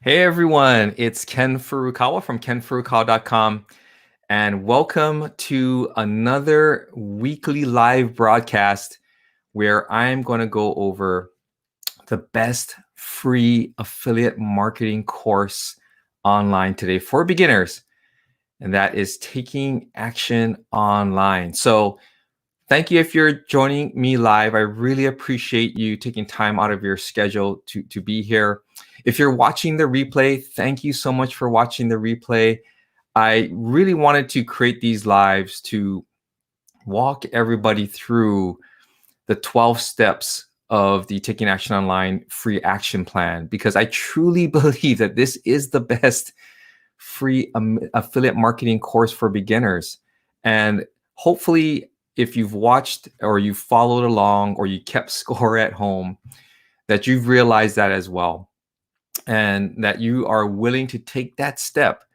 Hey everyone, it's Ken Furukawa from kenfurukawa.com, and welcome to another weekly live broadcast where I'm going to go over the best free affiliate marketing course online today for beginners, and that is Taking Action Online. So thank you if you're joining me live. I really appreciate you taking time out of your schedule to be here. If you're watching the replay, thank you so much for watching the replay. I really wanted to create these lives to walk everybody through the 12 steps of the Taking Action Online free action plan, because I truly believe that this is the best free affiliate marketing course for beginners. And hopefully, if you've watched or you followed along or you kept score at home, that you've realized that as well, and that you are willing to take that step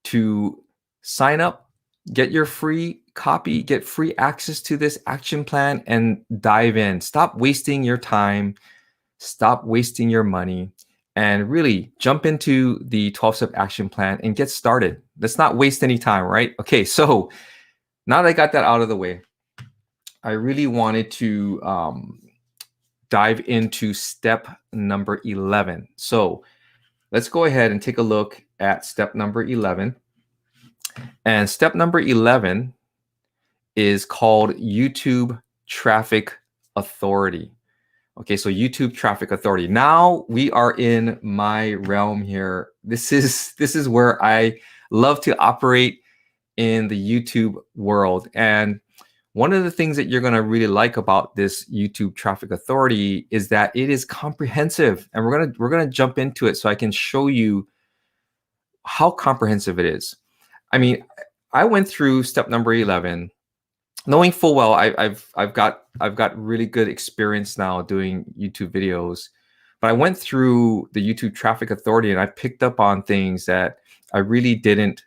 to sign up, get your free copy, get free access to this action plan, and dive in. Stop wasting your time, stop wasting your money, and really jump into the 12-step action plan and get started. Let's not waste any time, right? Okay, so now that I got that out of the way, I really wanted to dive into step number 11. So let's go ahead and take a look at step number 11. And step number 11 is called YouTube Traffic Authority. Okay, so YouTube Traffic Authority. Now we are in my realm here. This is where I love to operate in the YouTube world. And one of the things that you're going to really like about this YouTube Traffic Authority is that it is comprehensive, and we're going to jump into it so I can show you how comprehensive it is. I mean, I went through step number 11 knowing full well I've got really good experience now doing YouTube videos, but I went through the YouTube Traffic Authority and I picked up on things that I really didn't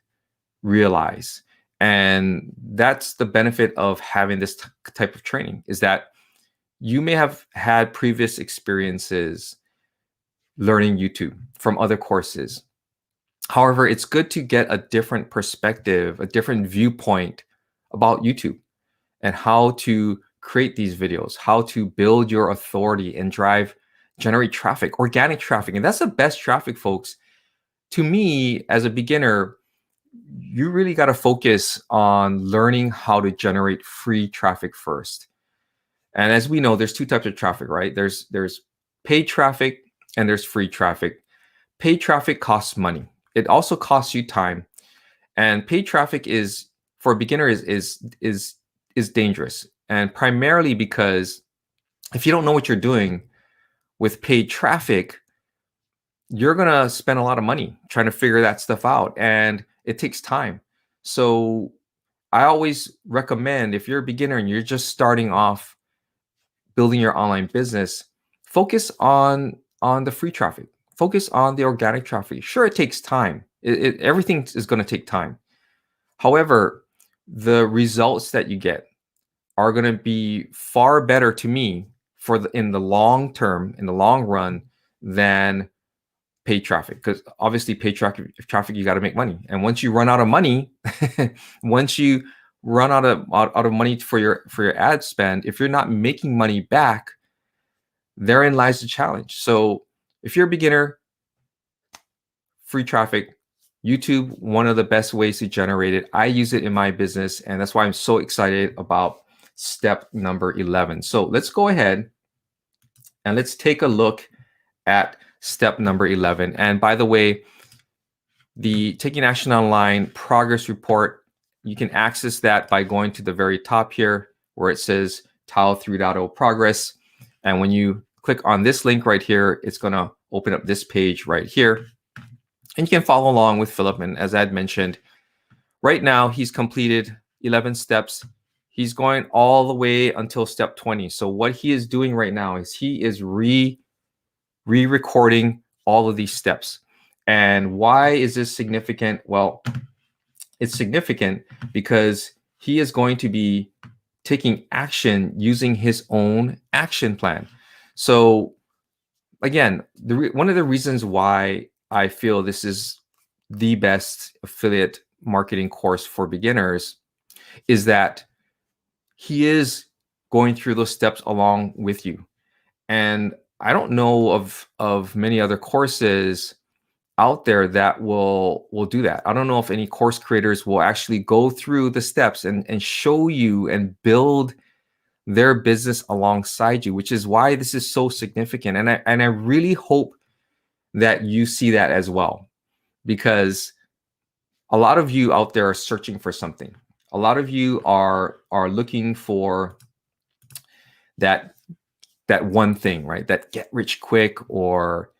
realize. And that's the benefit of having this type of training, is that you may have had previous experiences learning YouTube from other courses. However, it's good to get a different perspective, a different viewpoint about YouTube and how to create these videos, how to build your authority and generate traffic, organic traffic. And that's the best traffic, folks. To me, as a beginner, you really got to focus on learning how to generate free traffic first. And as we know, there's two types of traffic, right? There's paid traffic and there's free traffic. Paid traffic costs money. It also costs you time. And paid traffic is, for a beginner, is dangerous, and primarily because if you don't know what you're doing with paid traffic, you're gonna spend a lot of money trying to figure that stuff out, and it takes time. So I always recommend, if you're a beginner and you're just starting off building your online business, focus on the free traffic, focus on the organic traffic. Sure, it takes time. Everything is going to take time. However, the results that you get are going to be far better, to me, in the long term, in the long run, than paid traffic. Because obviously paid traffic, you got to make money. And once you run out of money, once you run out of money for your ad spend, if you're not making money back, therein lies the challenge. So if you're a beginner, free traffic, YouTube, one of the best ways to generate it. I use it in my business, and that's why I'm so excited about step number 11. So let's go ahead and let's take a look at step number 11. And by the way, the Taking Action Online progress report, you can access that by going to the very top here where it says TAO 3.0 progress. And when you click on this link right here, it's going to open up this page right here. And you can follow along with Philip. And as I had mentioned, right now he's completed 11 steps. He's going all the way until step 20. So what he is doing right now is he is re-recording all of these steps. And why is this significant? Well, it's significant because he is going to be taking action using his own action plan. So again, one of the reasons why I feel this is the best affiliate marketing course for beginners is that he is going through those steps along with you. And I don't know of many other courses out there that will do that. I don't know if any course creators will actually go through the steps and show you and build their business alongside you, which is why this is so significant. And I really hope that you see that as well, because a lot of you out there are searching for something. A lot of you are looking for that one thing, right? That get rich quick, or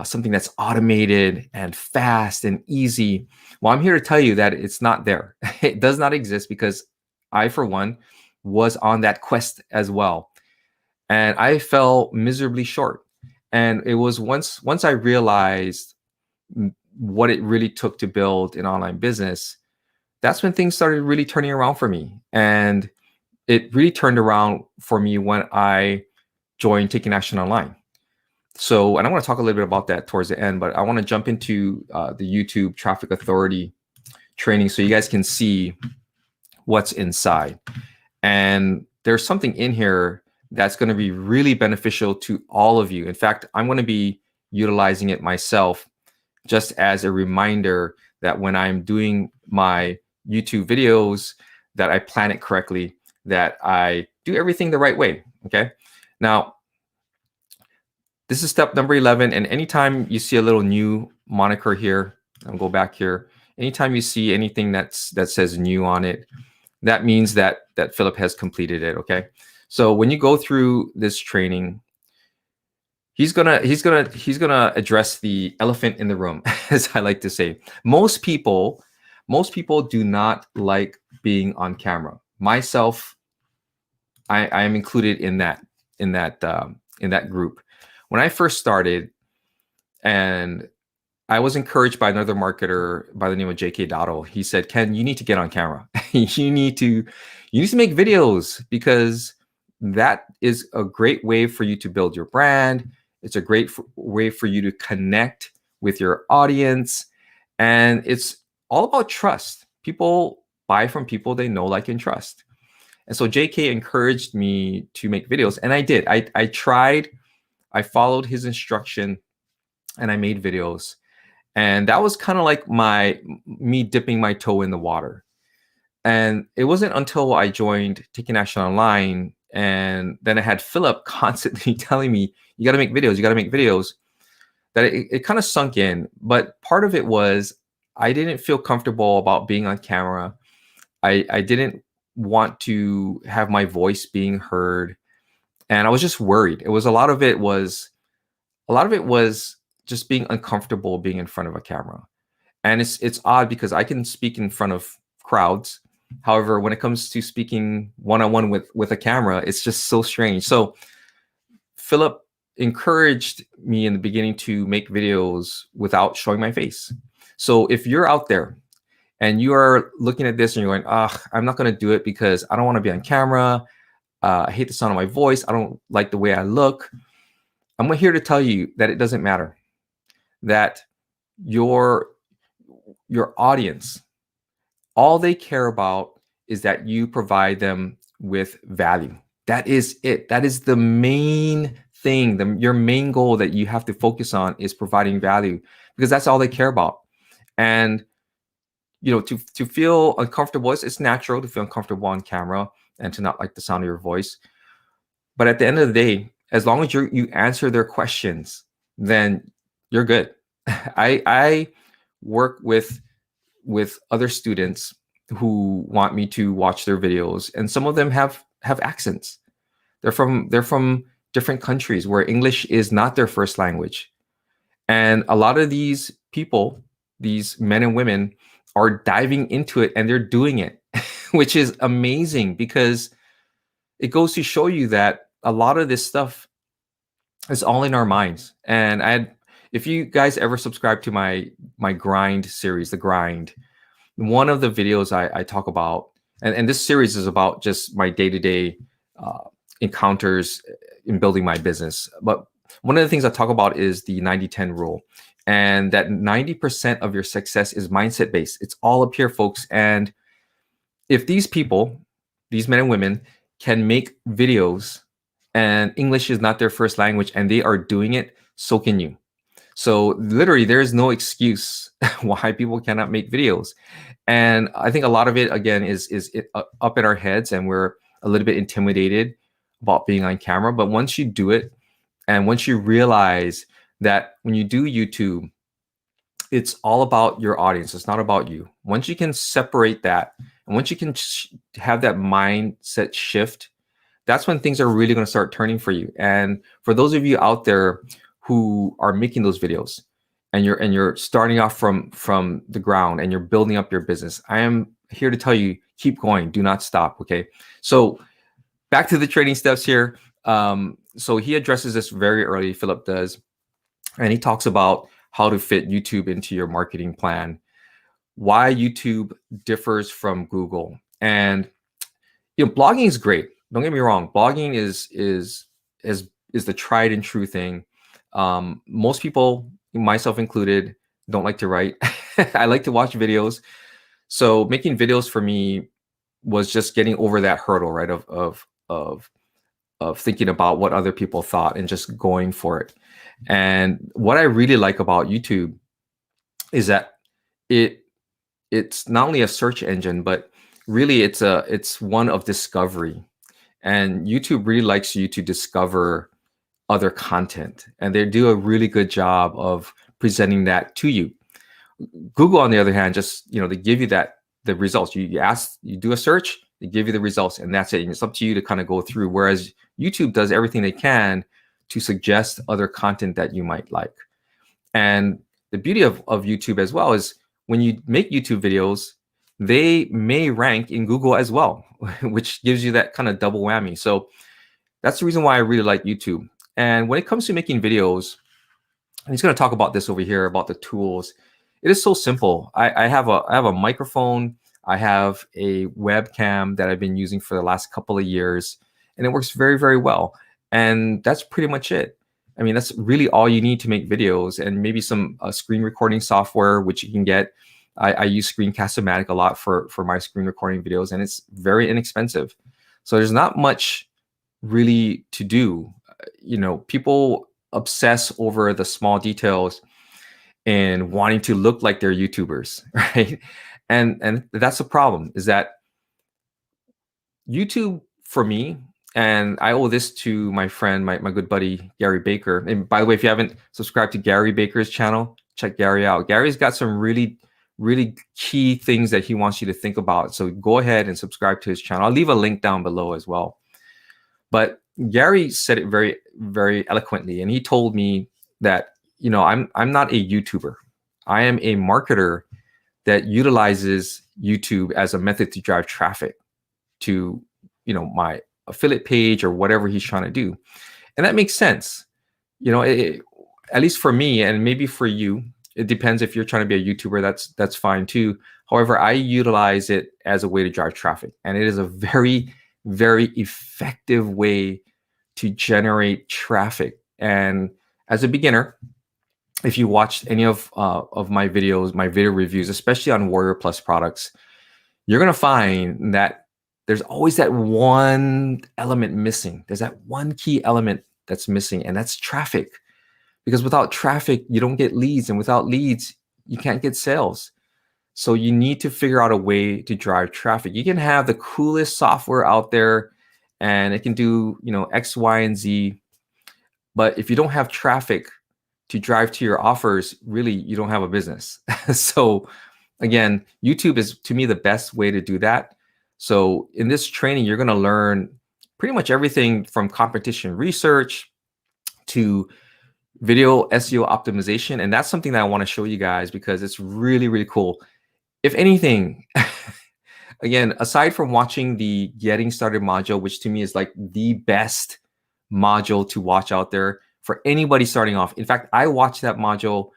something that's automated and fast and easy. Well, I'm here to tell you that it's not there. It does not exist, because I, for one, was on that quest as well. And I fell miserably short. And it was once I realized what it really took to build an online business, that's when things started really turning around for me. And it really turned around for me when I joined Taking Action Online. So, and I want to talk a little bit about that towards the end, but I want to jump into the YouTube Traffic Authority training so you guys can see what's inside. And there's something in here that's going to be really beneficial to all of you. In fact, I'm going to be utilizing it myself, just as a reminder that when I'm doing my YouTube videos, that I plan it correctly, that I do everything the right way. Okay. Now, this is step number 11. And anytime you see a little new moniker here, I'll go back here. Anytime you see anything that says new on it, that means that Philip has completed it. Okay. So when you go through this training, he's gonna address the elephant in the room, as I like to say. Most people do not like being on camera. Myself, I am included in that group. When I first started, and I was encouraged by another marketer by the name of J.K. Dottle. He said, "Ken, you need to get on camera. you need to make videos, because that is a great way for you to build your brand. It's a great way for you to connect with your audience. And it's all about trust. People buy from people they know, like, and trust." And so JK encouraged me to make videos. And I did. I tried. I followed his instruction, and I made videos. And that was kind of like me dipping my toe in the water. And it wasn't until I joined Taking Action Online, and then I had Philip constantly telling me, "You got to make videos, you got to make videos," that it kind of sunk in. But part of it was I didn't feel comfortable about being on camera. I didn't want to have my voice being heard. And I was just worried. A lot of it was just being uncomfortable being in front of a camera. And it's odd, because I can speak in front of crowds. However, when it comes to speaking one-on-one with a camera, it's just so strange. So Philip encouraged me in the beginning to make videos without showing my face. So if you're out there and you are looking at this and you're going, I'm not going to do it because I don't want to be on camera. I hate the sound of my voice. I don't like the way I look. I'm here to tell you that it doesn't matter. That your audience, all they care about is that you provide them with value. That is it. That is the main thing. Your main goal that you have to focus on is providing value, because that's all they care about. And to feel uncomfortable, it's natural to feel uncomfortable on camera and to not like the sound of your voice. But at the end of the day, as long as you answer their questions, then you're good. I work with other students who want me to watch their videos, and some of them have accents. They're from different countries where English is not their first language. And a lot of these people, these men and women, are diving into it, and they're doing it, which is amazing, because it goes to show you that a lot of this stuff is all in our minds. And if you guys ever subscribe to my grind series, The Grind, one of the videos I talk about, and this series is about just my day-to-day encounters in building my business. But One of the things I talk about is the 90-10 rule, and that 90% of your success is mindset based. It's all up here, folks. And if these people, these men and women, can make videos and English is not their first language and they are doing it, so can you. So literally, there is no excuse why people cannot make videos. And I think a lot of it, again, is up in our heads, and we're a little bit intimidated about being on camera. But once you do it, and once you realize that when you do YouTube, it's all about your audience, it's not about you. Once you can separate that, and once you can have that mindset shift, that's when things are really going to start turning for you. And for those of you out there who are making those videos, and you're starting off from the ground and you're building up your business, I am here to tell you, keep going, do not stop. Okay, so back to the training steps here. So he addresses this very early, Philip does, and he talks about how to fit YouTube into your marketing plan, why YouTube differs from Google. And blogging is great. Don't get me wrong. Blogging is the tried and true thing. Most people, myself included, don't like to write. I like to watch videos. So making videos for me was just getting over that hurdle, right? Of thinking about what other people thought and just going for it. And what I really like about YouTube is that it's not only a search engine, but really it's one of discovery. And YouTube really likes you to discover other content, and they do a really good job of presenting that to you. Google, on the other hand, just they give you the results. You do a search, they give you the results, and that's it. And it's up to you to kind of go through. Whereas YouTube does everything they can to suggest other content that you might like. And the beauty of YouTube as well is when you make YouTube videos, they may rank in Google as well, which gives you that kind of double whammy. So that's the reason why I really like YouTube. And when it comes to making videos, and he's going to talk about this over here about the tools. It is so simple. I have a microphone. I have a webcam that I've been using for the last couple of years, and it works very, very well. And that's pretty much it. I mean, that's really all you need to make videos, and maybe some screen recording software, which you can get. I use Screencast-O-Matic a lot for my screen recording videos, and it's very inexpensive. So there's not much really to do. People obsess over the small details and wanting to look like they're YouTubers, right? And that's the problem, is that YouTube, for me, and I owe this to my friend, my good buddy, Gary Baker. And by the way, if you haven't subscribed to Gary Baker's channel, check Gary out. Gary's got some really, really key things that he wants you to think about. So go ahead and subscribe to his channel. I'll leave a link down below as well. But Gary said it very, very eloquently. And he told me that, I'm not a YouTuber. I am a marketer that utilizes YouTube as a method to drive traffic to, my affiliate page or whatever he's trying to do. And that makes sense. At least for me, and maybe for you, it depends. If you're trying to be a YouTuber, that's fine too. However, I utilize it as a way to drive traffic. And it is a very, very effective way to generate traffic. And as a beginner, if you watched any of my videos, my video reviews, especially on Warrior Plus products, you're going to find that there's always that one element missing. There's that one key element that's missing, and that's traffic. Because without traffic, you don't get leads, and without leads, you can't get sales. So you need to figure out a way to drive traffic. You can have the coolest software out there, and it can do, X, Y, and Z. But if you don't have traffic to drive to your offers, really, you don't have a business. So again, YouTube is, to me, the best way to do that. So in this training, you're going to learn pretty much everything from competition research to video SEO optimization. And that's something that I want to show you guys because it's really, really cool. If anything, again, aside from watching the Getting Started module, which to me is like the best module to watch out there for anybody starting off. In fact, I watch that module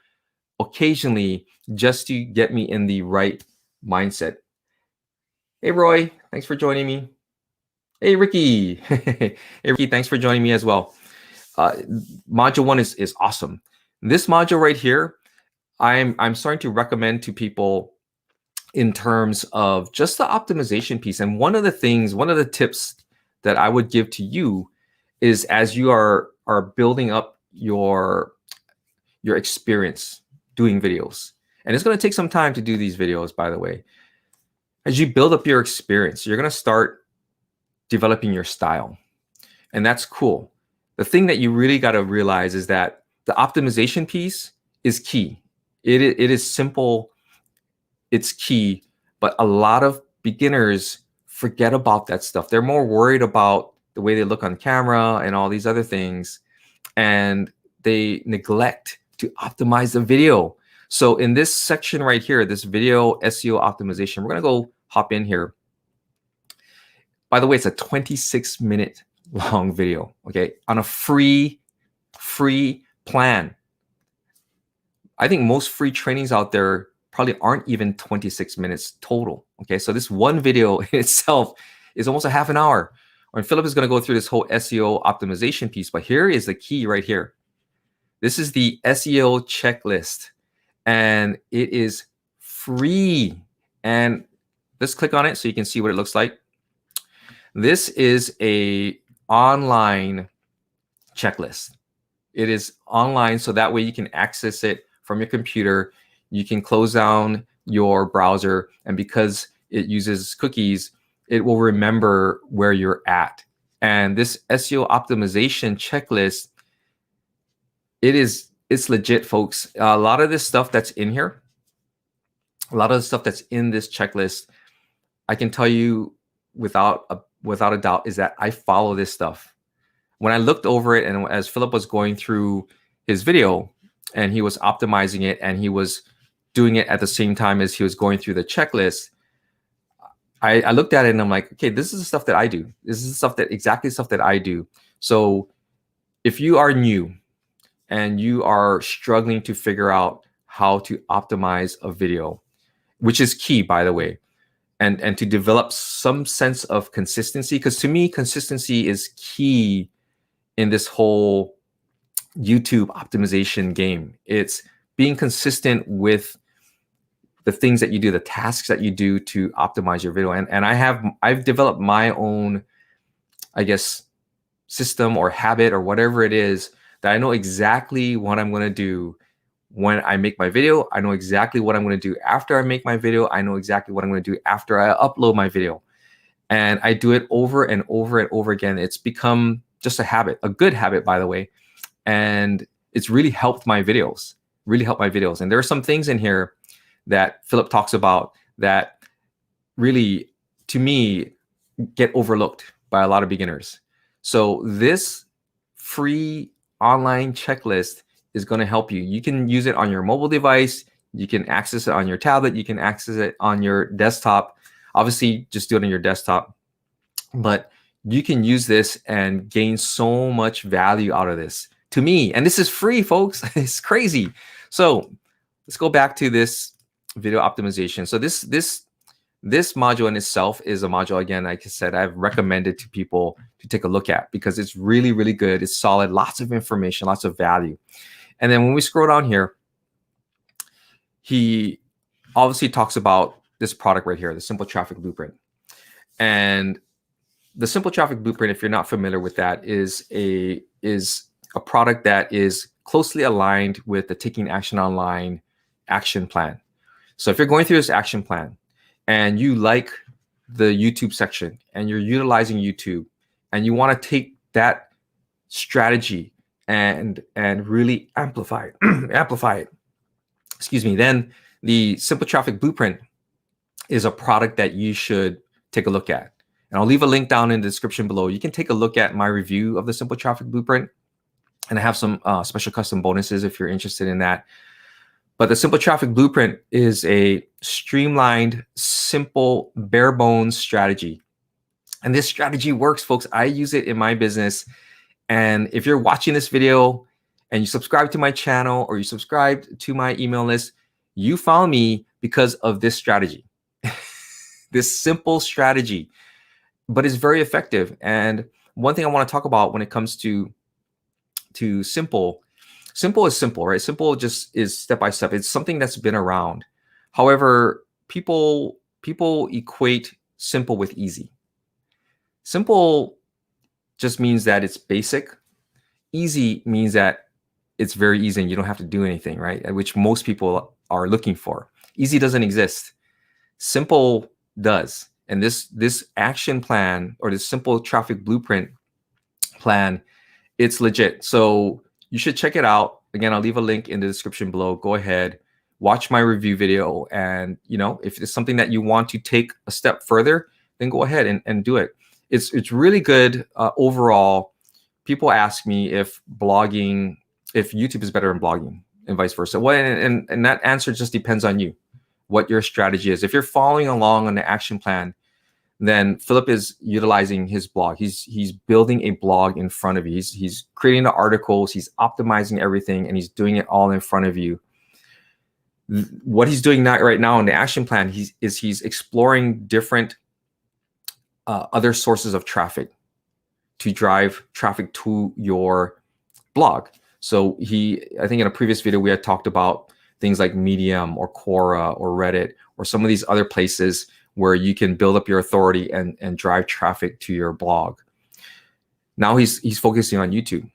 occasionally just to get me in the right mindset. Hey, Roy, thanks for joining me. Hey, Ricky. Hey, Ricky, thanks for joining me as well. Module 1 is awesome. This module right here, I'm starting to recommend to people in terms of just the optimization piece. And one of the tips that I would give to you is, as you are building up your experience doing videos, and it's going to take some time to do these videos, by the way. As you build up your experience, you're going to start developing your style, and that's cool. The thing that you really got to realize is that the optimization piece is key. It is simple, it's key, but a lot of beginners forget about that stuff. They're more worried about the way they look on camera and all these other things, and they neglect to optimize the video. So in this section right here, this video SEO optimization, we're gonna go hop in here. By the way, it's a 26-minute long video, okay, on a free plan. I think most free trainings out there probably aren't even 26 minutes total, okay? So this one video in itself is almost a half an hour. And Philip is gonna go through this whole SEO optimization piece, but here is the key right here. This is the SEO checklist, and it is free. And let's click on it so you can see what it looks like. This is a online checklist. It is online, so that way you can access it from your computer. You can close down your browser, and because it uses cookies, it will remember where you're at. And this SEO optimization checklist, it's legit, folks. A lot of this stuff that's in here, a lot of the stuff that's in this checklist, I can tell you without a doubt is that I follow this stuff. When I looked over it, and as Philip was going through his video and he was optimizing it, and he was doing it at the same time as he was going through the checklist, I looked at it and I'm like, okay, this is the stuff that I do. This is the stuff that I do. So if you are new and you are struggling to figure out how to optimize a video, which is key, by the way, and to develop some sense of consistency, because to me, consistency is key in this whole YouTube optimization game. It's being consistent with the things that you do, the tasks that you do to optimize your video. And I've developed my own, I guess, system or habit or whatever it is, that I know exactly what I'm going to do when I make my video. I know exactly what I'm going to do after I make my video. I know exactly what I'm going to do after I upload my video. And I do it over and over and over again. It's become just a habit, a good habit, by the way. And it's really helped my videos, And there are some things in here that Philip talks about that really, to me, get overlooked by a lot of beginners. So this free online checklist is going to help you. You can use it on your mobile device. You can access it on your tablet. You can access it on your desktop. Obviously, just do it on your desktop. But you can use this and gain so much value out of this. To me, and this is free, folks. It's crazy. So let's go back to this video optimization. So this module in itself is a module, again, like I said, I've recommended to people to take a look at, because it's really, really good. It's solid, lots of information, lots of value. And then when we scroll down here, he obviously talks about this product right here, the Simple Traffic Blueprint. And the Simple Traffic Blueprint, if you're not familiar with that, is a product that is closely aligned with the Taking Action Online action plan. So if you're going through this action plan and you like the YouTube section and you're utilizing YouTube and you want to take that strategy and really amplify it, excuse me, then the Simple Traffic Blueprint is a product that you should take a look at. And I'll leave a link down in the description below. You can take a look at my review of the Simple Traffic Blueprint, and I have some special custom bonuses if you're interested in that. But the Simple Traffic Blueprint is a streamlined, simple, bare bones strategy. And this strategy works, folks. I use it in my business. And if you're watching this video and you subscribe to my channel or you subscribe to my email list, you found me because of this strategy, this simple strategy, but it's very effective. And one thing I want to talk about when it comes to to simple. Simple is simple, right? Simple just is step by step. It's something that's been around. However, people equate simple with easy. Simple just means that it's basic. Easy means that it's very easy and you don't have to do anything, right? Which most people are looking for. Easy doesn't exist. Simple does. And this action plan, or this simple traffic blueprint plan, it's legit. So you should check it out. Again, I'll leave a link in the description below. Go ahead, watch my review video. And if it's something that you want to take a step further, then go ahead and do it. It's really good overall. People ask me if YouTube is better than blogging and vice versa. Well, and that answer just depends on you, what your strategy is. If you're following along on the action plan, then Philip is utilizing his blog. He's building a blog in front of you. He's creating the articles, he's optimizing everything, and he's doing it all in front of you. What he's doing right now in the action plan, he's exploring different other sources of traffic to drive traffic to your blog. So I think in a previous video, we had talked about things like Medium or Quora or Reddit or some of these other places where you can build up your authority and drive traffic to your blog. Now he's focusing on YouTube.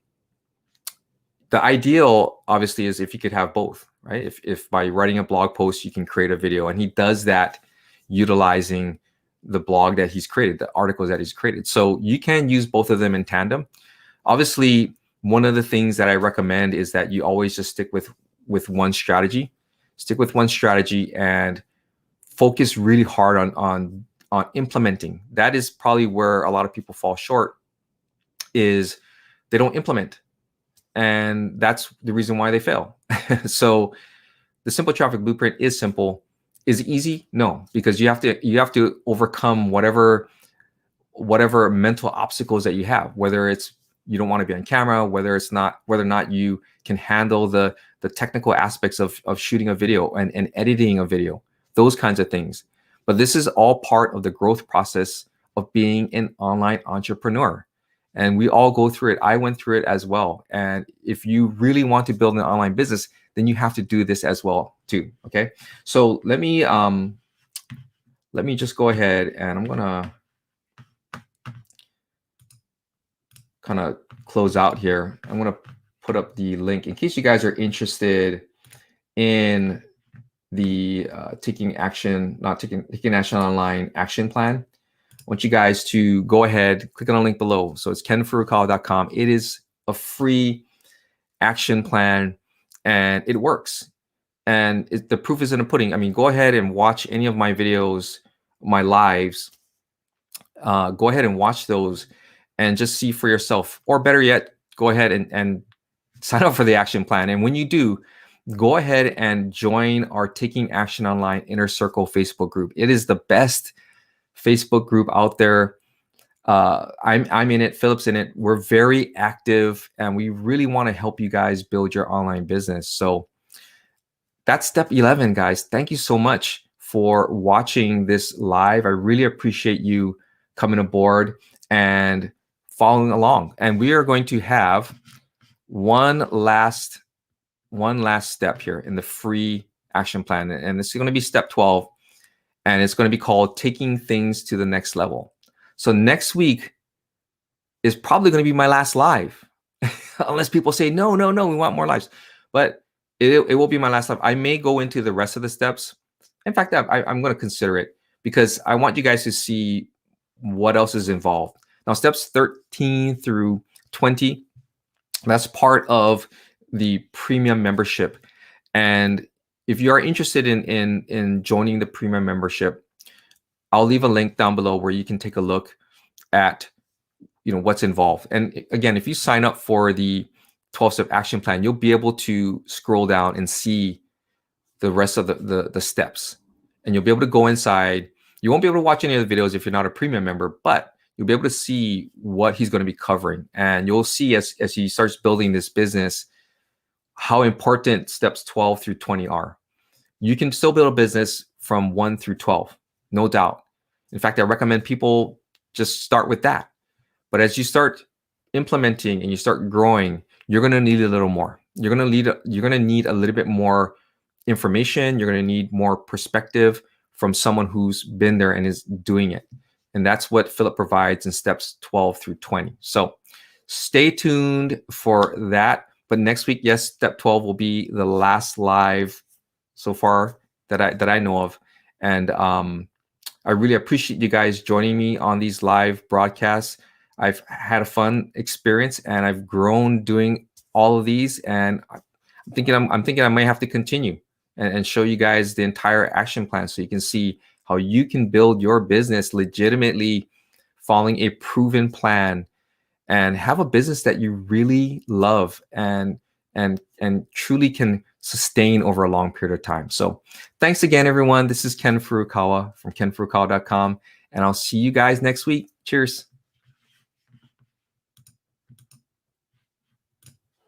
The ideal, obviously, is if you could have both, right? If by writing a blog post, you can create a video, and he does that utilizing the blog that he's created, the articles that he's created. So you can use both of them in tandem. Obviously, one of the things that I recommend is that you always just stick with one strategy. Stick with one strategy and focus really hard on implementing. That is probably where a lot of people fall short, is they don't implement. And that's the reason why they fail. So the simple traffic blueprint is simple. Is it easy? No, because you have to overcome whatever mental obstacles that you have, whether it's you don't want to be on camera, whether or not you can handle the technical aspects of shooting a video and editing a video, those kinds of things. But this is all part of the growth process of being an online entrepreneur. And we all go through it. I went through it as well. And if you really want to build an online business, then you have to do this as well too. Okay. So let me just go ahead, and I'm gonna kind of close out here. I'm gonna put up the link in case you guys are interested in the taking action online action plan. I want you guys to go ahead, click on the link below. So it's kenfurukawa.com. It is a free action plan, and it works. And the proof is in the pudding. I mean, go ahead and watch any of my videos, my lives. Go ahead and watch those and just see for yourself. Or better yet, go ahead and sign up for the action plan. And when you do, go ahead and join our Taking Action Online Inner Circle Facebook group. It is the best Facebook group out there. I'm in it. Philip's in it. We're very active, and we really want to help you guys build your online business. So that's step 11, guys. Thank you so much for watching this live. I really appreciate you coming aboard and following along. And we are going to have one last step here in the free action plan. And it's going to be step 12. And it's going to be called Taking Things to the Next Level. So next week is probably going to be my last live, unless people say, no, we want more lives. But it will be my last live. I may go into the rest of the steps. In fact, I'm going to consider it, because I want you guys to see what else is involved. Now, steps 13 through 20, that's part of the premium membership. And if you are interested in joining the premium membership, I'll leave a link down below where you can take a look at what's involved. And again, if you sign up for the 12-step action plan, you'll be able to scroll down and see the rest of the steps. And you'll be able to go inside. You won't be able to watch any of the videos if you're not a premium member, but you'll be able to see what he's going to be covering. And you'll see as he starts building this business, how important steps 12 through 20 are. You can still build a business from 1 through 12, no doubt. In fact, I recommend people just start with that. But as you start implementing and you start growing, you're going to need a little more. You're going to need a little bit more information. You're going to need more perspective from someone who's been there and is doing it. And that's what Philip provides in steps 12 through 20. So stay tuned for that. But next week, yes, step 12 will be the last live so far that I know of. And I really appreciate you guys joining me on these live broadcasts. I've had a fun experience and I've grown doing all of these. And I'm thinking I might have to continue and show you guys the entire action plan so you can see how you can build your business legitimately following a proven plan and have a business that you really love and truly can sustain over a long period of time. So thanks again, everyone. This is Ken Furukawa from kenfurukawa.com, and I'll see you guys next week. Cheers.